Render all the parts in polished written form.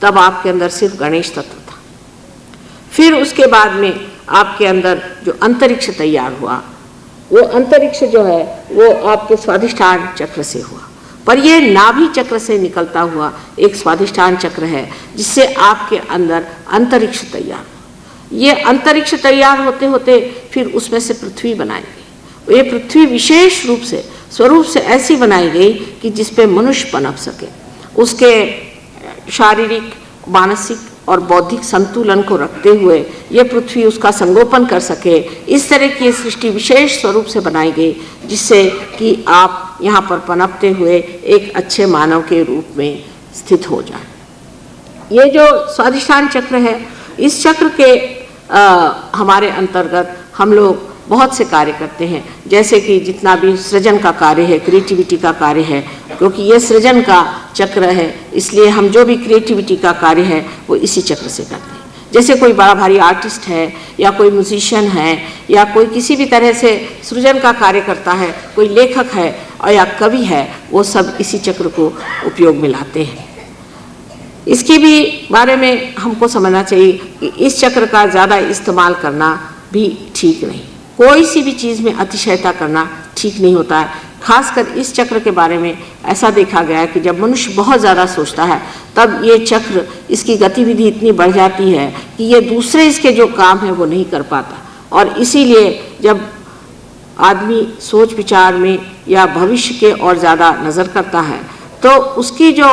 तब आपके अंदर सिर्फ गणेश तत्व था। फिर उसके बाद में आपके अंदर जो अंतरिक्ष तैयार हुआ, वो अंतरिक्ष जो है वो आपके स्वाधिष्ठान चक्र से हुआ, पर ये नाभि चक्र से निकलता हुआ एक स्वाधिष्ठान चक्र है जिससे आपके अंदर अंतरिक्ष तैयार हुआ। ये अंतरिक्ष तैयार होते होते फिर उसमें से पृथ्वी बनाई गई। ये पृथ्वी विशेष रूप से स्वरूप से ऐसी बनाई गई कि जिसपे मनुष्य पनप सके, उसके शारीरिक, मानसिक और बौद्धिक संतुलन को रखते हुए ये पृथ्वी उसका संगोपन कर सके। इस तरह की सृष्टि विशेष स्वरूप से बनाई गई जिससे कि आप यहाँ पर पनपते हुए एक अच्छे मानव के रूप में स्थित हो जाए। ये जो स्वाधिष्ठान चक्र है, इस चक्र के हमारे अंतर्गत हम लोग बहुत से कार्य करते हैं, जैसे कि जितना भी सृजन का कार्य है, क्रिएटिविटी का कार्य है, क्योंकि ये सृजन का चक्र है इसलिए हम जो भी क्रिएटिविटी का कार्य है वो इसी चक्र से करते हैं। जैसे कोई बड़ा भारी आर्टिस्ट है या कोई म्यूजिशियन है या कोई किसी भी तरह से सृजन का कार्य करता है, कोई लेखक है और या कवि है, वो सब इसी चक्र को उपयोग में लाते हैं। इसके भी बारे में हमको समझना चाहिए कि इस चक्र का ज़्यादा इस्तेमाल करना भी ठीक नहीं। कोई सी भी चीज़ में अतिशयता करना ठीक नहीं होता है। खासकर इस चक्र के बारे में ऐसा देखा गया है कि जब मनुष्य बहुत ज़्यादा सोचता है तब ये चक्र, इसकी गतिविधि इतनी बढ़ जाती है कि ये दूसरे इसके जो काम है वो नहीं कर पाता। और इसीलिए जब आदमी सोच विचार में या भविष्य के और ज़्यादा नज़र करता है तो उसकी जो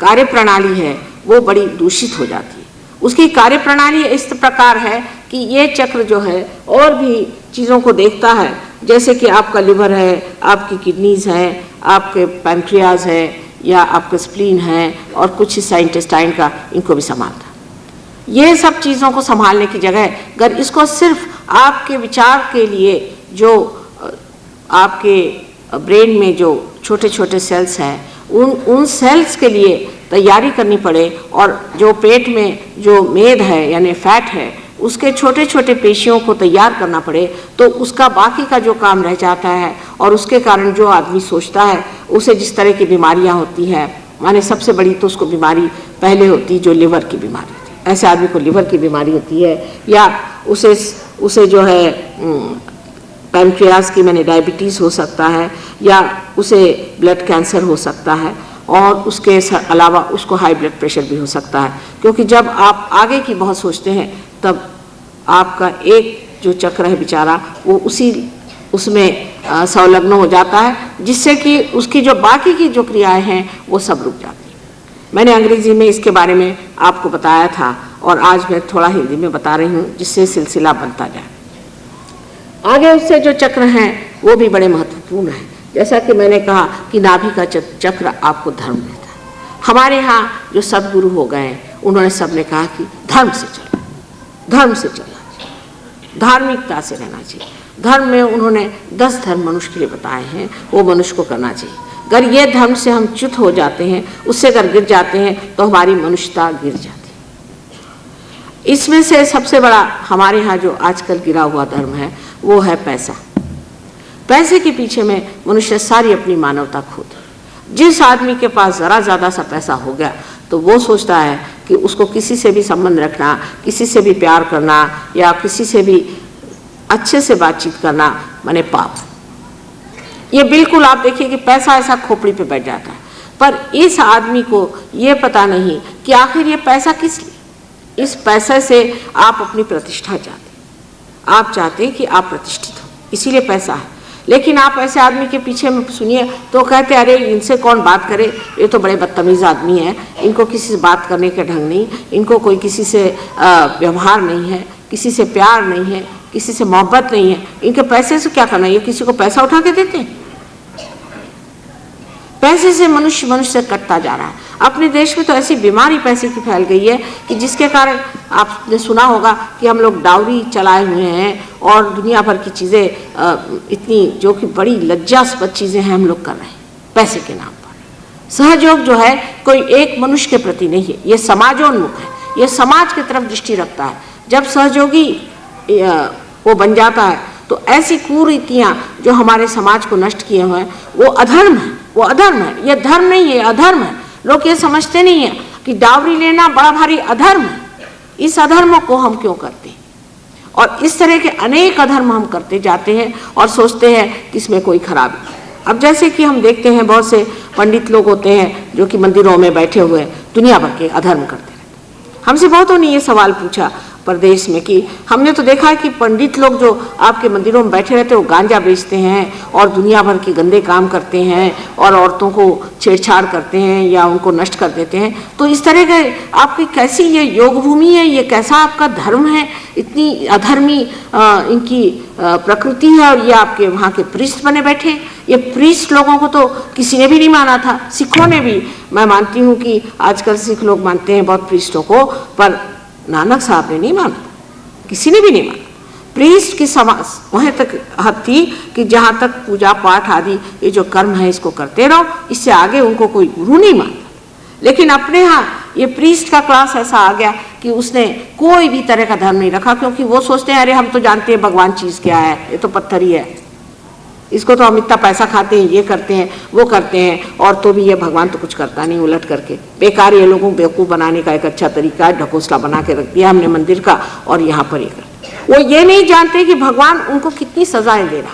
कार्य प्रणाली है वो बड़ी दूषित हो जाती है। उसकी कार्य प्रणाली इस प्रकार है कि ये चक्र जो है और भी चीज़ों को देखता है, जैसे कि आपका लिवर है, आपकी किडनीज हैं, आपके पैंक्रियाज है या आपका स्प्लीन है और कुछ हिस्सा इंटेस्टाइन का, इनको भी संभालता है। ये सब चीज़ों को संभालने की जगह अगर इसको सिर्फ आपके विचार के लिए जो आपके ब्रेन में जो छोटे छोटे सेल्स हैं उन सेल्स के लिए तैयारी करनी पड़े और जो पेट में जो मेद है यानी फैट है उसके छोटे छोटे पेशियों को तैयार करना पड़े, तो उसका बाकी का जो काम रह जाता है और उसके कारण जो आदमी सोचता है उसे जिस तरह की बीमारियां होती हैं, माने सबसे बड़ी तो उसको बीमारी पहले होती जो लिवर की बीमारी होती है। ऐसे आदमी को लिवर की बीमारी होती है या उसे जो है पैंक्रियाज की मैंने डायबिटीज़ हो सकता है या उसे ब्लड कैंसर हो सकता है और उसके अलावा उसको हाई ब्लड प्रेशर भी हो सकता है। क्योंकि जब आप आगे की बहुत सोचते हैं तब आपका एक जो चक्र है बेचारा वो उसमें संलग्न हो जाता है, जिससे कि उसकी जो बाकी की जो क्रियाएं हैं वो सब रुक जाती हैं। मैंने अंग्रेजी में इसके बारे में आपको बताया था और आज मैं थोड़ा हिंदी में बता रही हूँ जिससे सिलसिला बनता जाए। आगे उससे जो चक्र हैं वो भी बड़े महत्वपूर्ण हैं। जैसा कि मैंने कहा कि नाभि का चक्र आपको धर्म देता है। हमारे यहाँ जो सदगुरु हो गए उन्होंने सबने कहा कि धर्म से चलो, धर्म से चलना चाहिए, धार्मिकता से रहना चाहिए। धर्म में उन्होंने 10 धर्म मनुष्य के लिए बताए हैं, वो मनुष्य को करना चाहिए। अगर ये धर्म से हम च्युत हो जाते हैं, उससे अगर गिर जाते हैं तो हमारी मनुष्यता गिर जाती है। इसमें से सबसे बड़ा हमारे यहाँ जो आजकल गिरा हुआ धर्म है वो है पैसा। पैसे के पीछे में मनुष्य सारी अपनी मानवता खो दे। जिस आदमी के पास ज़रा ज़्यादा सा पैसा हो गया तो वो सोचता है कि उसको किसी से भी संबंध रखना, किसी से भी प्यार करना या किसी से भी अच्छे से बातचीत करना माने पाप। ये बिल्कुल आप देखिए कि पैसा ऐसा खोपड़ी पे बैठ जाता है, पर इस आदमी को ये पता नहीं कि आखिर ये पैसा किस लिए। इस पैसे से आप अपनी प्रतिष्ठा चाहते हैं, आप चाहते हैं कि आप प्रतिष्ठित हो, इसीलिए पैसा है। लेकिन आप ऐसे आदमी के पीछे में सुनिए तो कहते अरे इनसे कौन बात करे, ये तो बड़े बदतमीज़ आदमी है, इनको किसी से बात करने का ढंग नहीं, इनको कोई किसी से व्यवहार नहीं है, किसी से प्यार नहीं है, किसी से मोहब्बत नहीं है, इनके पैसे से क्या करना, ये किसी को पैसा उठा के देते हैं। पैसे से मनुष्य से कटता जा रहा है। अपने देश में तो ऐसी बीमारी पैसे की फैल गई है कि जिसके कारण आपने सुना होगा कि हम लोग डाउरी चलाए हुए हैं और दुनिया भर की चीज़ें इतनी जो कि बड़ी लज्जास्पद चीज़ें हैं हम लोग कर रहे हैं पैसे के नाम पर। सहयोग जो है कोई एक मनुष्य के प्रति नहीं है, ये समाजोन्मुख है, ये समाज की तरफ दृष्टि रखता है। जब सहयोगी वो बन जाता है तो ऐसी कुरीतियाँ जो हमारे समाज को नष्ट किए हुए हैं वो अधर्म है, वो अधर्म है। ये धर्म नहीं है, अधर्म है। लोग ये समझते नहीं है। कि डावरी लेना बड़ा भारी अधर्म है, इस अधर्म को हम क्यों करते हैं। और इस तरह के अनेक अधर्म हम करते जाते हैं और सोचते हैं कि इसमें कोई खराबी है। अब जैसे कि हम देखते हैं बहुत से पंडित लोग होते हैं जो कि मंदिरों में बैठे हुए दुनिया भर के अधर्म करते रहते। हमसे बहुतों ने ये सवाल पूछा प्रदेश में कि हमने तो देखा है कि पंडित लोग जो आपके मंदिरों में बैठे रहते हैं वो गांजा बेचते हैं और दुनिया भर के गंदे काम करते हैं और औरतों को छेड़छाड़ करते हैं या उनको नष्ट कर देते हैं। तो इस तरह के आपकी कैसी ये योग भूमि है, ये कैसा आपका धर्म है, इतनी अधर्मी इनकी प्रकृति है और ये आपके वहाँ के प्रीस्ट बने बैठे। ये प्रीस्ट लोगों को तो किसी ने भी नहीं माना था, सिखों ने भी। मैं मानती हूँ कि आजकल सिख लोग मानते हैं बहुत प्रीस्टों को, पर नानक साहब ने नहीं माना, किसी ने भी नहीं माना। प्रीस्ट की समाज वहाँ तक हद थी कि जहाँ तक पूजा पाठ आदि ये जो कर्म है इसको करते रहो, इससे आगे उनको कोई गुरु नहीं मानता। लेकिन अपने यहाँ ये प्रीस्ट का क्लास ऐसा आ गया कि उसने कोई भी तरह का धर्म नहीं रखा, क्योंकि वो सोचते हैं अरे हम तो जानते हैं भगवान चीज़ क्या है, ये तो पत्थर ही है, इसको तो हम इतना पैसा खाते हैं, ये करते हैं वो करते हैं, और तो भी ये भगवान तो कुछ करता नहीं। उलट करके बेकार ये लोगों को बेवकूफ़ बनाने का एक अच्छा तरीका है, ढकोसला बना के रख दिया हमने मंदिर का और यहाँ पर ये कर। वो ये नहीं जानते कि भगवान उनको कितनी सजाएं दे रहा,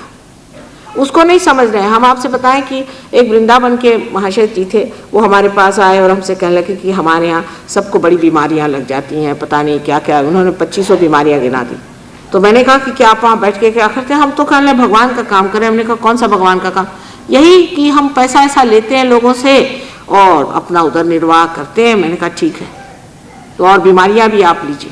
उसको नहीं समझ रहे हैं। हम आपसे बताएं कि एक वृंदावन के महाशय जी थे, वो हमारे पास आए और हमसे कहने लगे कि हमारे यहाँ सबको बड़ी बीमारियाँ लग जाती हैं, पता नहीं क्या क्या, उन्होंने 2500 बीमारियाँ गिना दी। तो मैंने कहा कि क्या आप वहाँ बैठ के क्या करते हैं? हम तो कहने लगे भगवान का काम करें। हमने कहा कौन सा भगवान का काम? यही कि हम पैसा ऐसा लेते हैं लोगों से और अपना उधर निर्वाह करते हैं। मैंने कहा ठीक है, तो और बीमारियाँ भी आप लीजिए।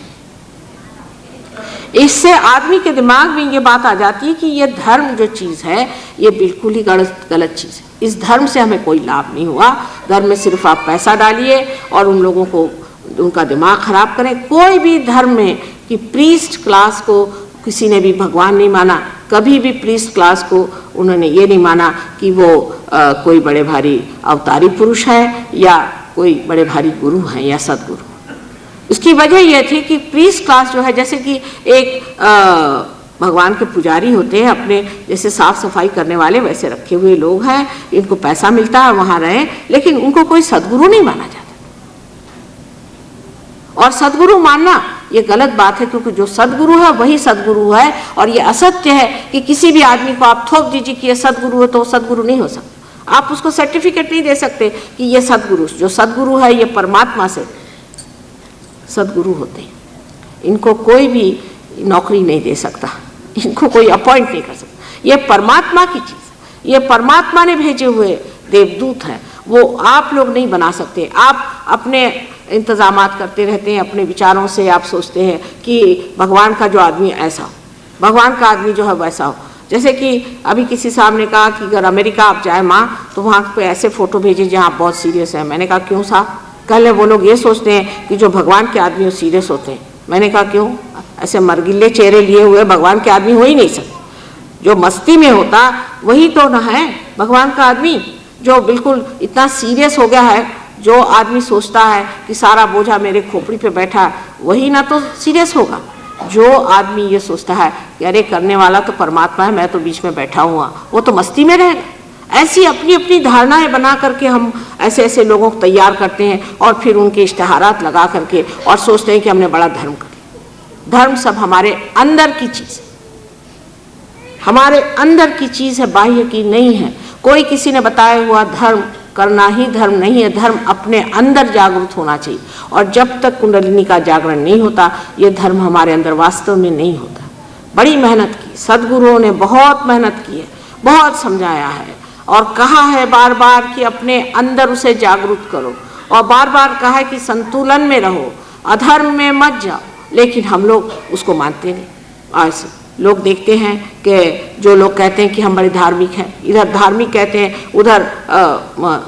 इससे आदमी के दिमाग में ये बात आ जाती है कि ये धर्म जो चीज़ है ये बिल्कुल ही गलत चीज़ है, इस धर्म से हमें कोई लाभ नहीं हुआ। धर्म में सिर्फ आप पैसा डालिए और उन लोगों को उनका दिमाग खराब करें। कोई भी धर्म में कि प्रीस्ट क्लास को किसी ने भी भगवान नहीं माना, कभी भी प्रीस्ट क्लास को उन्होंने ये नहीं माना कि वो कोई बड़े भारी अवतारी पुरुष है या कोई बड़े भारी गुरु हैं या सदगुरु। उसकी वजह यह थी कि प्रीस्ट क्लास जो है, जैसे कि एक भगवान के पुजारी होते हैं अपने जैसे साफ सफाई करने वाले, वैसे रखे हुए लोग हैं, इनको पैसा मिलता है वहाँ रहें, लेकिन उनको कोई सदगुरु नहीं माना जाता। और सदगुरु मानना ये गलत बात है, क्योंकि जो सदगुरु है वही सदगुरु है। और ये असत्य है कि किसी भी आदमी को आप थोप दीजिए कि ये सदगुरु है तो वो सदगुरु नहीं हो सकता। आप उसको सर्टिफिकेट नहीं दे सकते कि ये सदगुरु। जो सदगुरु है ये परमात्मा से सदगुरु होते हैं, इनको कोई भी नौकरी नहीं दे सकता, इनको कोई अपॉइंट नहीं कर सकता। ये परमात्मा की चीज़ है, ये परमात्मा ने भेजे हुए देवदूत हैं, वो आप लोग नहीं बना सकते। आप अपने इंतजामात करते रहते हैं अपने विचारों से, आप सोचते हैं कि भगवान का जो आदमी ऐसा हो, भगवान का आदमी जो है वैसा हो। जैसे कि अभी किसी साहब ने कहा कि अगर अमेरिका आप जाए माँ तो वहाँ पे ऐसे फ़ोटो भेजें जहाँ आप बहुत सीरियस हैं। मैंने कहा क्यों साहब? कल वो लोग ये सोचते हैं कि जो भगवान के आदमी सीरियस होते हैं। मैंने कहा क्यों? ऐसे मरगिले चेहरे लिए हुए भगवान के आदमी हो ही नहीं सकते। जो मस्ती में होता वही तो ना है भगवान का आदमी। जो बिल्कुल इतना सीरियस हो गया है, जो आदमी सोचता है कि सारा बोझा मेरे खोपड़ी पे बैठा है, वही ना तो सीरियस होगा। जो आदमी ये सोचता है कि अरे करने वाला तो परमात्मा है, मैं तो बीच में बैठा हुआ, वो तो मस्ती में रहेगा। ऐसी अपनी अपनी धारणाएं बना करके हम ऐसे ऐसे लोगों को तैयार करते हैं और फिर उनके इश्तेहारात लगा करके और सोचते हैं कि हमने बड़ा धर्म कर लिया। धर्म सब हमारे अंदर की चीज़ है, हमारे अंदर की चीज़ है, बाह्य की नहीं है। कोई किसी ने बताया हुआ धर्म करना ही धर्म नहीं है। धर्म अपने अंदर जागरूक होना चाहिए, और जब तक कुंडलिनी का जागरण नहीं होता ये धर्म हमारे अंदर वास्तव में नहीं होता। बड़ी मेहनत की, सदगुरुओं ने बहुत मेहनत की है, बहुत समझाया है और कहा है बार बार कि अपने अंदर उसे जागरूक करो, और बार बार कहा है कि संतुलन में रहो, अधर्म में मत जाओ। लेकिन हम लोग उसको मानते नहीं। आज लोग देखते हैं कि जो लोग कहते हैं कि हम बड़े धार्मिक हैं, इधर धार्मिक कहते हैं, उधर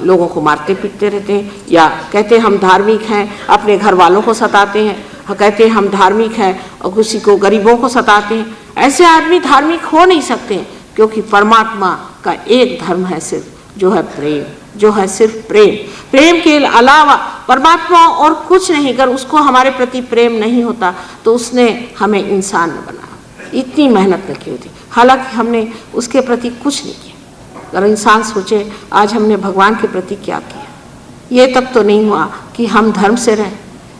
लोगों को मारते पीटते रहते हैं, या कहते हैं हम धार्मिक हैं अपने घर वालों को सताते हैं, कहते हैं हम धार्मिक हैं और किसी को गरीबों को सताते हैं। ऐसे आदमी धार्मिक हो नहीं सकते, क्योंकि परमात्मा का एक धर्म है सिर्फ, जो है प्रेम, जो है सिर्फ प्रेम। प्रेम के अलावा परमात्मा और कुछ नहीं। अगर उसको हमारे प्रति प्रेम नहीं होता तो उसने हमें इंसान न बनाया, इतनी मेहनत न की होती। हालांकि हमने उसके प्रति कुछ नहीं किया। अगर इंसान सोचे आज हमने भगवान के प्रति क्या किया, ये तक तो नहीं हुआ कि हम धर्म से रहें,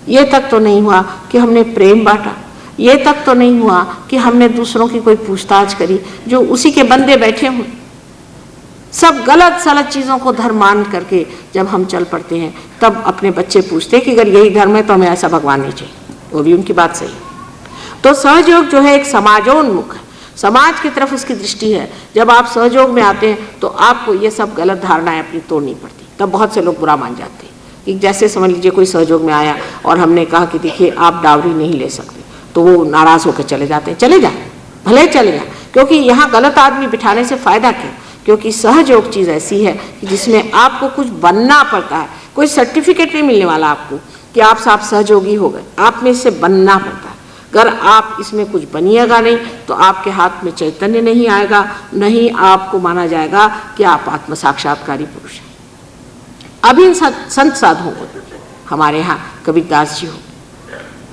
ये तक तो नहीं हुआ कि हमने प्रेम बांटा, ये तक तो नहीं हुआ कि हमने दूसरों की कोई पूछताछ करी जो उसी के बंदे बैठे हुए। सब गलत सलत चीज़ों को धर्म मान करके जब हम चल पड़ते हैं, तब अपने बच्चे पूछते हैं कि अगर यही धर्म है तो हमें ऐसा भगवान नहीं चाहिए। वो भी उनकी बात सही है। तो सहयोग जो है एक समाजोन्मुख है, समाज की तरफ उसकी दृष्टि है। जब आप सहयोग में आते हैं तो आपको ये सब गलत धारणाएं अपनी तोड़नी पड़ती। तब बहुत से लोग बुरा मान जाते हैं कि जैसे समझ लीजिए कोई सहयोग में आया और हमने कहा कि देखिए आप डावरी नहीं ले सकते, तो वो नाराज होकर चले जाते हैं। चले जाए, भले चले जाए, क्योंकि यहाँ गलत आदमी बिठाने से फायदा क्या? क्योंकि सहयोग चीज़ ऐसी है कि जिसमें आपको कुछ बनना पड़ता है। कोई सर्टिफिकेट नहीं मिलने वाला आपको कि आप साहब सहयोगी हो गए, आप में इससे बनना पड़ता है। अगर आप इसमें कुछ बनिएगा नहीं तो आपके हाथ में चैतन्य नहीं आएगा, नहीं आपको माना जाएगा कि आप आत्म साक्षात्कारी पुरुष हैं। अब इन संत साधुओं को हमारे यहाँ कबीरदास जी हो,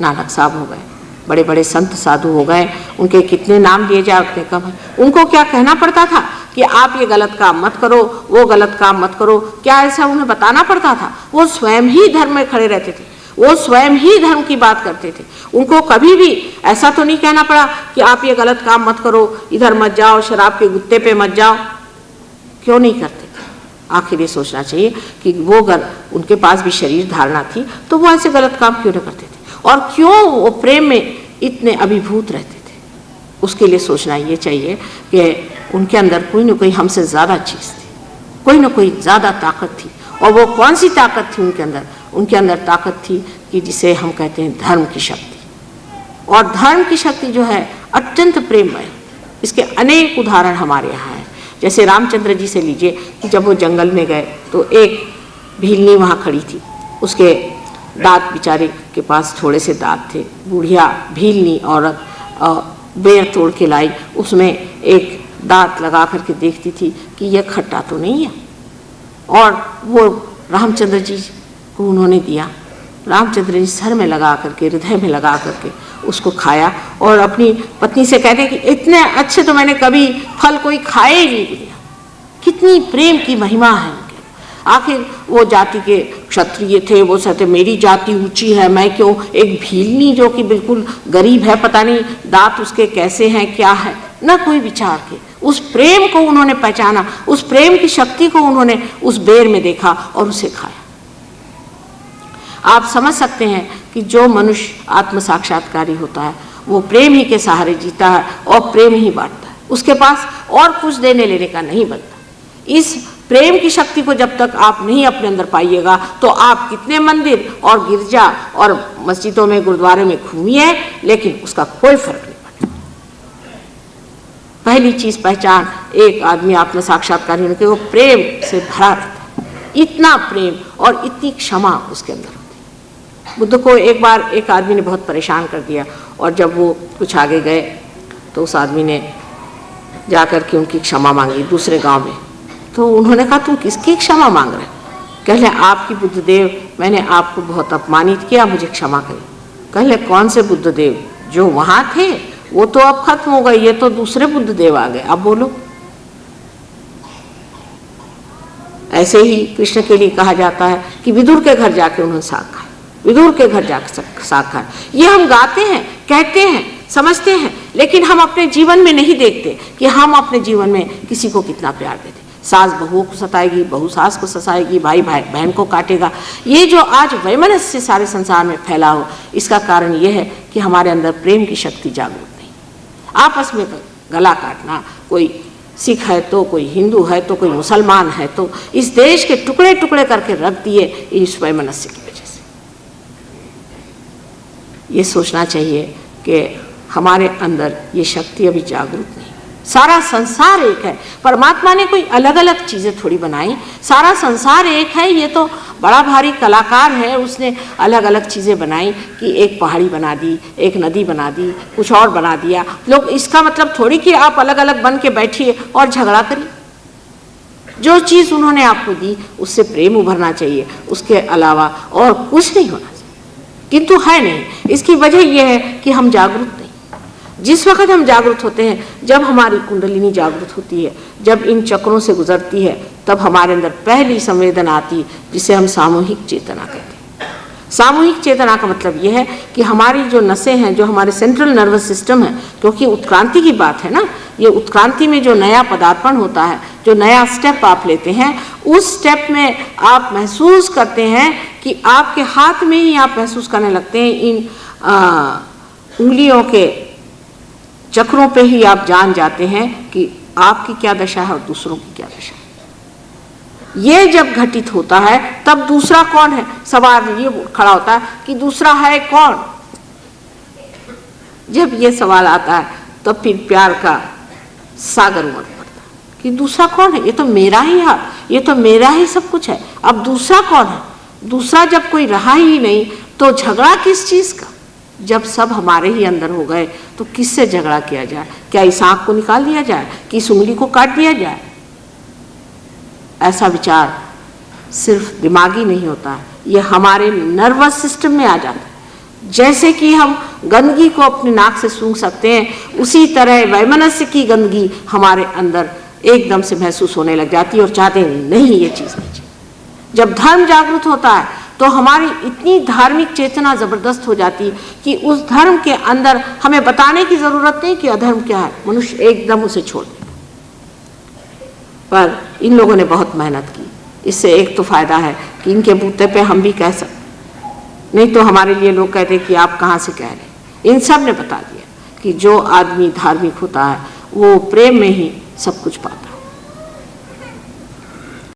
नानक साहब हो गए, बड़े बड़े संत साधु हो गए, उनके कितने नाम लिए जाए उतने कम है। उनको क्या कहना पड़ता था कि आप ये गलत काम मत करो, वो गलत काम मत करो? क्या ऐसा उन्हें बताना पड़ता था? वो स्वयं ही धर्म में खड़े रहते थे, वो स्वयं ही धर्म की बात करते थे। उनको कभी भी ऐसा तो नहीं कहना पड़ा कि आप ये गलत काम मत करो, इधर मत जाओ, शराब के गुत्ते पे मत जाओ। क्यों नहीं करते थे? आखिर ये सोचना चाहिए कि वो अगर उनके पास भी शरीर धारणा थी तो वो ऐसे गलत काम क्यों न करते थे, और क्यों वो प्रेम में इतने अभिभूत रहते थे। उसके लिए सोचना ये चाहिए कि उनके अंदर कोई न कोई हमसे ज़्यादा चीज़ थी, कोई न कोई ज़्यादा ताकत थी। और वो कौन सी ताकत थी उनके अंदर? उनके अंदर ताकत थी कि जिसे हम कहते हैं धर्म की शक्ति। और धर्म की शक्ति जो है अत्यंत प्रेममय। इसके अनेक उदाहरण हमारे यहाँ हैं। जैसे रामचंद्र जी से लीजिए कि जब वो जंगल में गए तो एक भीलनी वहाँ खड़ी थी, उसके दांत बेचारे के पास थोड़े से दांत थे। बुढ़िया भीलनी औरत बेर तोड़ के लाई, उसमें एक दांत लगा करके देखती थी कि यह खट्टा तो नहीं है, और वो रामचंद्र जी को उन्होंने दिया। रामचंद्र जी सर में लगा करके, हृदय में लगा करके उसको खाया, और अपनी पत्नी से कहते कि इतने अच्छे तो मैंने कभी फल कोई खाए ही नहीं दिया। कितनी प्रेम की महिमा है उनके। आखिर वो जाति के क्षत्रिय थे, वो कहते मेरी जाति ऊंची है, मैं क्यों? एक भीलनी जो कि बिल्कुल गरीब है, पता नहीं दांत उसके कैसे हैं, क्या है, न कोई विचार के उस प्रेम को उन्होंने पहचाना, उस प्रेम की शक्ति को उन्होंने उस बेर में देखा और उसे खाया। आप समझ सकते हैं कि जो मनुष्य आत्म साक्षात्कारी होता है वो प्रेम ही के सहारे जीता है और प्रेम ही बांटता है। उसके पास और कुछ देने लेने का नहीं बनता। इस प्रेम की शक्ति को जब तक आप नहीं अपने अंदर पाइएगा तो आप कितने मंदिर और गिरजा और मस्जिदों में, गुरुद्वारे में घूमिए, लेकिन उसका कोई फर्क नहीं पड़ता। पहली चीज पहचान, एक आदमी आत्म साक्षात्कारी होने के वो प्रेम से भरा रहता है। इतना प्रेम और इतनी क्षमा उसके अंदर होती है। बुद्ध को एक बार एक आदमी ने बहुत परेशान कर दिया, और जब वो कुछ आगे गए तो उस आदमी ने जाकर के उनकी क्षमा मांगी दूसरे गांव में। तो उन्होंने कहा तुम किसकी क्षमा मांग रहे? कहले आपकी बुद्धदेव, मैंने आपको बहुत अपमानित किया, मुझे क्षमा करें। कहले कौन से बुद्धदेव? जो वहां थे वो तो अब खत्म हो गए, ये तो दूसरे बुद्धदेव आ गए, अब बोलो। ऐसे ही कृष्ण के लिए कहा जाता है कि विदुर के घर जाके उन्होंने साग खाया, विदुर के घर जाके साग खाया। ये हम गाते हैं, कहते हैं, समझते हैं, लेकिन हम अपने जीवन में नहीं देखते कि हम अपने जीवन में किसी को कितना प्यार देते। सास बहुओं को सताएगी, बहू सास को सताएगी, भाई बहन को काटेगा। ये जो आज वैमनस्य सारे संसार में फैला हो, इसका कारण ये है कि हमारे अंदर प्रेम की शक्ति जागरूक नहीं। आपस में गला काटना, कोई सिख है तो कोई हिंदू है तो कोई मुसलमान है, तो इस देश के टुकड़े टुकड़े करके रख दिए इस वैमनस्य की वजह से। ये सोचना चाहिए कि हमारे अंदर ये शक्ति अभी जागरूक नहीं। सारा संसार एक है, परमात्मा ने कोई अलग अलग चीज़ें थोड़ी बनाई। सारा संसार एक है। ये तो बड़ा भारी कलाकार है, उसने अलग अलग चीज़ें बनाई कि एक पहाड़ी बना दी, एक नदी बना दी, कुछ और बना दिया। लोग इसका मतलब थोड़ी कि आप अलग अलग बन के बैठिए और झगड़ा करिए। जो चीज़ उन्होंने आपको दी उससे प्रेम उभरना चाहिए, उसके अलावा और कुछ नहीं होना चाहिए। किंतु है नहीं। इसकी वजह यह है कि हम जागरूक नहीं। जिस वक्त हम जागृत होते हैं, जब हमारी कुंडलिनी जागृत होती है, जब इन चक्रों से गुजरती है, तब हमारे अंदर पहली संवेदना आती है जिसे हम सामूहिक चेतना कहते हैं। सामूहिक चेतना का मतलब यह है कि हमारी जो नसें हैं, जो हमारे सेंट्रल नर्वस सिस्टम है, क्योंकि उत्क्रांति की बात है ना, ये उत्क्रांति में जो नया पदार्पण होता है, जो नया स्टेप आप लेते हैं, उस स्टेप में आप महसूस करते हैं कि आपके हाथ में ही आप महसूस करने लगते हैं, इन उंगलियों के चक्रों पे ही आप जान जाते हैं कि आपकी क्या दशा है और दूसरों की क्या दशा है। ये जब घटित होता है तब दूसरा कौन है, सवाल ये खड़ा होता है कि दूसरा है कौन। जब ये सवाल आता है तब फिर प्यार का सागर उमड़ पड़ता है कि दूसरा कौन है, ये तो मेरा ही हाथ, ये तो मेरा ही सब कुछ है, अब दूसरा कौन है। दूसरा जब कोई रहा ही नहीं तो झगड़ा किस चीज का। जब सब हमारे ही अंदर हो गए तो किससे झगड़ा किया जाए। क्या इस आंख को निकाल दिया जाए कि इस उंगली को काट दिया जाए। ऐसा विचार सिर्फ दिमागी नहीं होता है, ये हमारे नर्वस सिस्टम में आ जाता है। जैसे कि हम गंदगी को अपने नाक से सूंघ सकते हैं, उसी तरह वैमनस्य की गंदगी हमारे अंदर एकदम से महसूस होने लग जाती है और चाहते हैं नहीं ये चीज नहीं चाहिए। जब धर्म जागृत होता है तो हमारी इतनी धार्मिक चेतना जबरदस्त हो जाती है कि उस धर्म के अंदर हमें बताने की जरूरत नहीं कि अधर्म क्या है, मनुष्य एकदम उसे छोड़ देता। पर इन लोगों ने बहुत मेहनत की, इससे एक तो फायदा है कि इनके बूते पे हम भी कह सकते, नहीं तो हमारे लिए लोग कहते कि आप कहाँ से कह रहे। इन सब ने बता दिया कि जो आदमी धार्मिक होता है वो प्रेम में ही सब कुछ पाता है।